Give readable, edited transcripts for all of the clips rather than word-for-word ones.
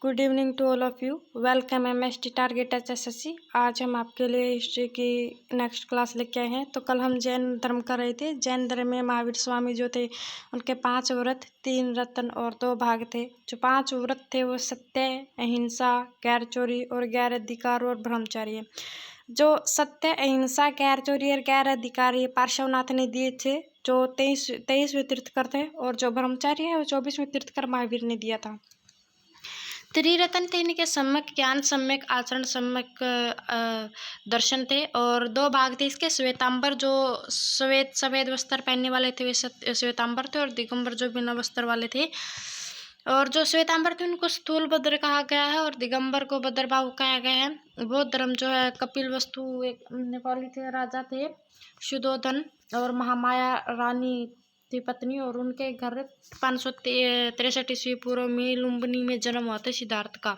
Good evening to all of you. Welcome MST target HSSC। आज हम आपके लिए हिस्ट्री की नेक्स्ट क्लास लेके आए हैं। तो कल हम जैन धर्म कर रहे थे। जैन धर्म में महावीर स्वामी जो थे उनके 5 व्रत, 3 रत्न और 2 भाग थे। जो 5 व्रत थे वो सत्य, अहिंसा, गैर चोरी और गैर अधिकार और ब्रह्मचर्य। जो सत्य, अहिंसा, गैर चोरी और गैर अधिकारी पार्श्वनाथ ने दिए थे, जो 23वें तीर्थकर थे, और जो ब्रह्मचर्य है वो 24वें तीर्थकर महावीर ने दिया था। त्रिरत्न थे इनके सम्यक ज्ञान, सम्यक आचरण, सम्यक दर्शन थे। और 2 भाग थे इसके। श्वेतांबर जो सफेद वस्त्र पहनने वाले थे वे श्वेतांबर थे, और दिगंबर जो बिना वस्त्र वाले थे। और जो श्वेतांबर थे उनको स्थूल भद्र कहा गया है, और दिगंबर को भद्रबाहु कहा गया है। बौद्ध धर्म जो है कपिल वस्तु एक नेपाली थे, राजा थे शुद्धोधन, और महामाया रानी थी पत्नी, और उनके घर 563 ईस्वी पूर्व में लुम्बिनी में जन्म हुआ था सिद्धार्थ का।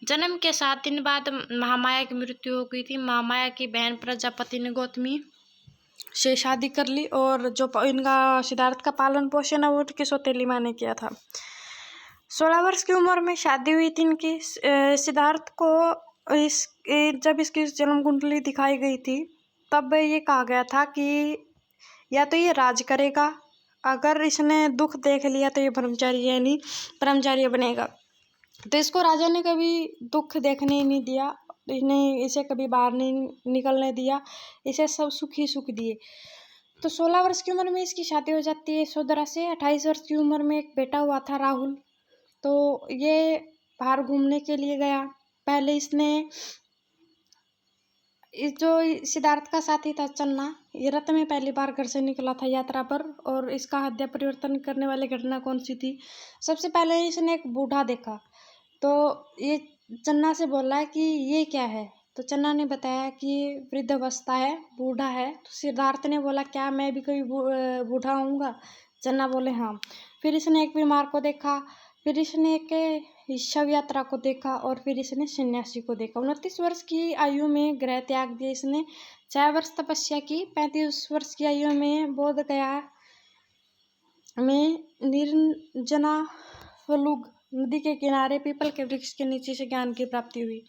जन्म के 7 दिन बाद महामाया की मृत्यु हो गई थी। महामाया की बहन प्रजापति ने गौतमी से शादी कर ली, और जो इनका सिद्धार्थ का पालन पोषण है वो उनकी सौतेली माँ ने किया था। 16 वर्ष की उम्र में शादी हुई थी इनकी। सिद्धार्थ को जब इसकी जन्म कुंडली दिखाई गई थी तब ये कहा गया था कि या तो ये राज करेगा, अगर इसने दुख देख लिया तो ये ब्रह्मचारी बनेगा। तो इसको राजा ने कभी दुख देखने ही नहीं दिया, इसे कभी बाहर नहीं निकलने दिया, इसे सब सुख ही सुख दिए। तो 16 वर्ष की उम्र में इसकी शादी हो जाती है यशोधरा से। 28 वर्ष की उम्र में एक बेटा हुआ था राहुल। तो ये बाहर घूमने के लिए गया। पहले इसने जो सिद्धार्थ का साथी था चन्ना, ये रथ में पहली बार घर से निकला था यात्रा पर। और इसका हृदय परिवर्तन करने वाली घटना कौन सी थी? सबसे पहले इसने एक बूढ़ा देखा, तो ये चन्ना से बोला कि ये क्या है? तो चन्ना ने बताया कि वृद्ध अवस्था है, बूढ़ा है। तो सिद्धार्थ ने बोला क्या मैं भी कोई बूढ़ा होऊंगा? चन्ना बोले हाँ। फिर इसने एक बीमार को देखा, फिर इसने एक शव यात्रा को देखा, और फिर इसने सन्यासी को देखा। 29 वर्ष की आयु में गृह त्याग दिया इसने। 4 वर्ष तपस्या की। 35 वर्ष की आयु में बोध गया में निर्जना फलुग नदी के किनारे पीपल के वृक्ष के नीचे से ज्ञान की प्राप्ति हुई।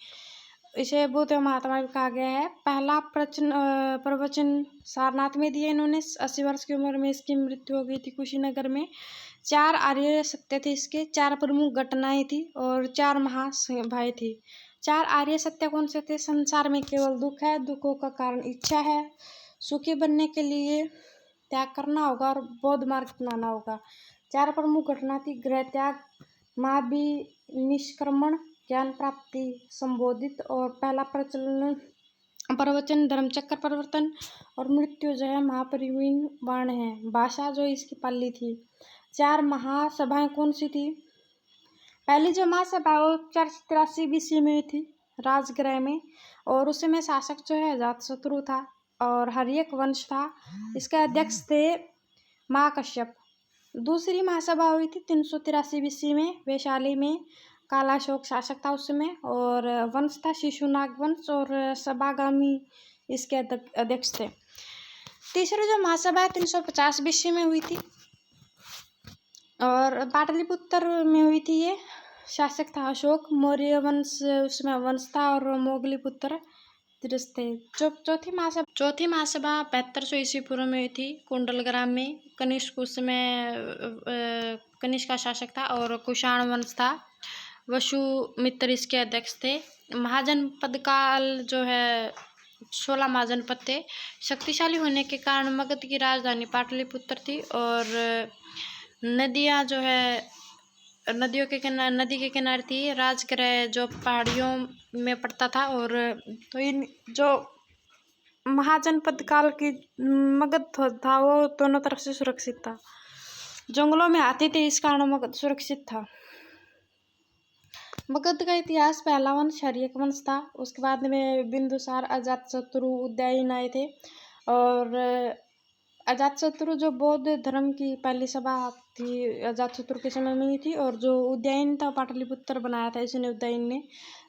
इसे बुद्ध महात्मा भी कहा गया है। पहला प्रवचन सारनाथ में दिया इन्होंने। 80 वर्ष की उम्र में इसकी मृत्यु हो गई थी कुशीनगर में। 4 आर्य सत्य थे इसके, 4 प्रमुख घटनाएं थी, और 4 महाभय थी। 4 आर्य सत्य कौन से थे? संसार में केवल दुख है, दुखों का कारण इच्छा है, सुखी बनने के लिए त्याग करना होगा और बौद्ध मार्ग अपनाना होगा। 4 प्रमुख घटना थी गृह त्याग, महाभिनिष्क्रमण, ज्ञान प्राप्ति संबोधित, और पहला प्रवचन धर्मचक्र परिवर्तन, और मृत्यु जो है महापरिनिर्वाण है। भाषा जो इसकी पाली थी। 4 महासभाएं कौन सी थी? पहली जो महासभा वो 483 BC में हुई थी राजगृह में, और उस समय शासक जो है अजातशत्रु था और हर्यक वंश था। इसके अध्यक्ष थे महाकश्यप। दूसरी महासभा हुई थी 383 BC में वैशाली में। कालाशोक शासक था उस समय, और वंश था शिशुनाग वंश, और सभागामी इसके अध्यक्ष थे। तीसरी जो महासभा 350 BC में हुई थी, और पाटलिपुत्र में हुई थी। ये शासक था अशोक। मौर्य वंश उसमें वंश था, और मोगलीपुत्र तिरस थे। चौथी महासभा 7200 ईस्वी पूर्व में हुई थी कुंडलग्राम में। कनिष्क उसमें कनिष्क का शासक था, और कुषाण वंश था। वसुमित्र इसके अध्यक्ष थे। महाजनपद काल जो है 16 महाजनपद थे। शक्तिशाली होने के कारण मगध की राजधानी पाटलिपुत्र थी, और नदियाँ जो है नदी के किनारे थी। राजगृह जो पहाड़ियों में पड़ता था, और तो इन जो महाजनपद काल की मगध था वो दोनों तरफ से सुरक्षित था। जंगलों में हाथी थे, इस कारण मगध सुरक्षित था। मगध का इतिहास पहला वंश हर्यक वंश था। उसके बाद में बिंदुसार, अजातशत्रु, उदयन आए थे। और अजातशत्रु जो बौद्ध धर्म की पहली सभा थी अजातशत्रु के समय में ही थी, और जो उदयन था पाटलिपुत्र बनाया था इसने उदयन ने।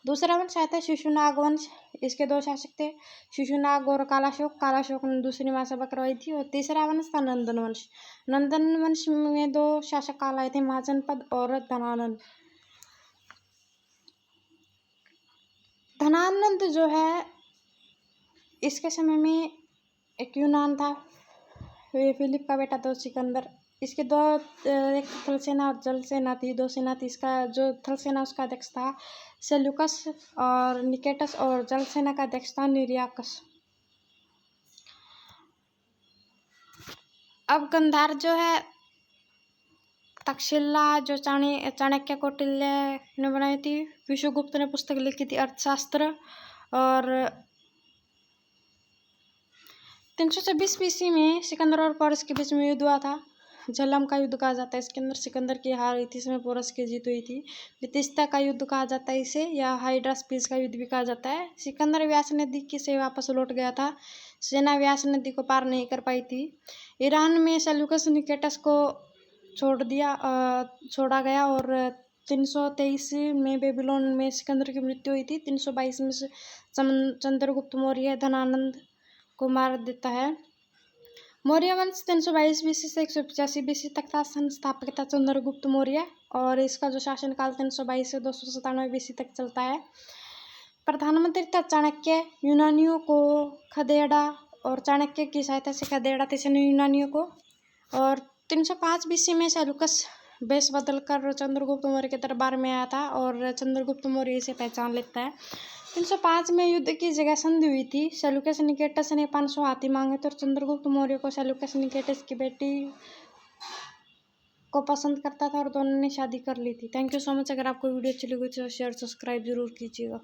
दूसरा वंश आया था शिशुनाग वंश। इसके 2 शासक थे, शिशुनाग और कालाशोक ने दूसरी महासभा करवाई थी। और तीसरा वंश था नंदन वंश। नंदन वंश में 2 शासक काल आए थे, महाजनपद और धनानंद। धनानंद जो है इसके समय में एक यूनान था, फिलिप का बेटा था सिकंदर। इसके दो एक थल सेना और जल सेना थी, दो सेना थी। इसका जो थल सेना उसका अध्यक्ष था सेल्यूकस और निकेटस, और जल सेना का अध्यक्ष था निरियाकस। अब गंधार जो है तक्षशिला जो चाणक्य कौटिल्य ने बनाई थी। विश्वगुप्त ने पुस्तक लिखी थी अर्थशास्त्र। और 326 BC में सिकंदर और पोरस के बीच में युद्ध हुआ था। झेलम का युद्ध कहा जाता है। इसके अंदर सिकंदर की हार हुई थी, इसमें पोरस की जीत हुई थी। बितिस्ता का युद्ध कहा जाता है इसे, या हाइड्रास्पिस का युद्ध भी कहा जाता है। सिकंदर व्यास नदी से वापस लौट गया था। सेना व्यास नदी को पार नहीं कर पाई थी। ईरान में सेल्यूकस निकेटस को छोड़ा गया और 323 में बेबीलोन में सिकंदर की मृत्यु हुई थी। 322 में चंद्रगुप्त मौर्य धनानंद को मार देता है। मौर्य वंश 322 BC से 185 BC तक था। संस्थापक था चंद्रगुप्त मौर्य, और इसका जो शासनकाल 322 से 297 BC तक चलता है। प्रधानमंत्री था चाणक्य। यूनानियों को खदेड़ा, और चाणक्य की सहायता से खदेड़ा थे यूनानियों को। और 305 BC में सेल्यूकस वेश बदलकर चंद्रगुप्त मौर्य के दरबार में आया था, और चंद्रगुप्त मौर्य इसे पहचान लेता है। 305 में युद्ध की जगह संधि हुई थी। सेल्यूकस निकेटस ने 500 हाथी मांगे थे, और चंद्रगुप्त मौर्य को सेल्यूकस निकेटस की बेटी को पसंद करता था, और दोनों ने शादी कर ली थी। Thank you so much. अगर आपको वीडियो अच्छी लगी तो शेयर सब्सक्राइब जरूर कीजिएगा।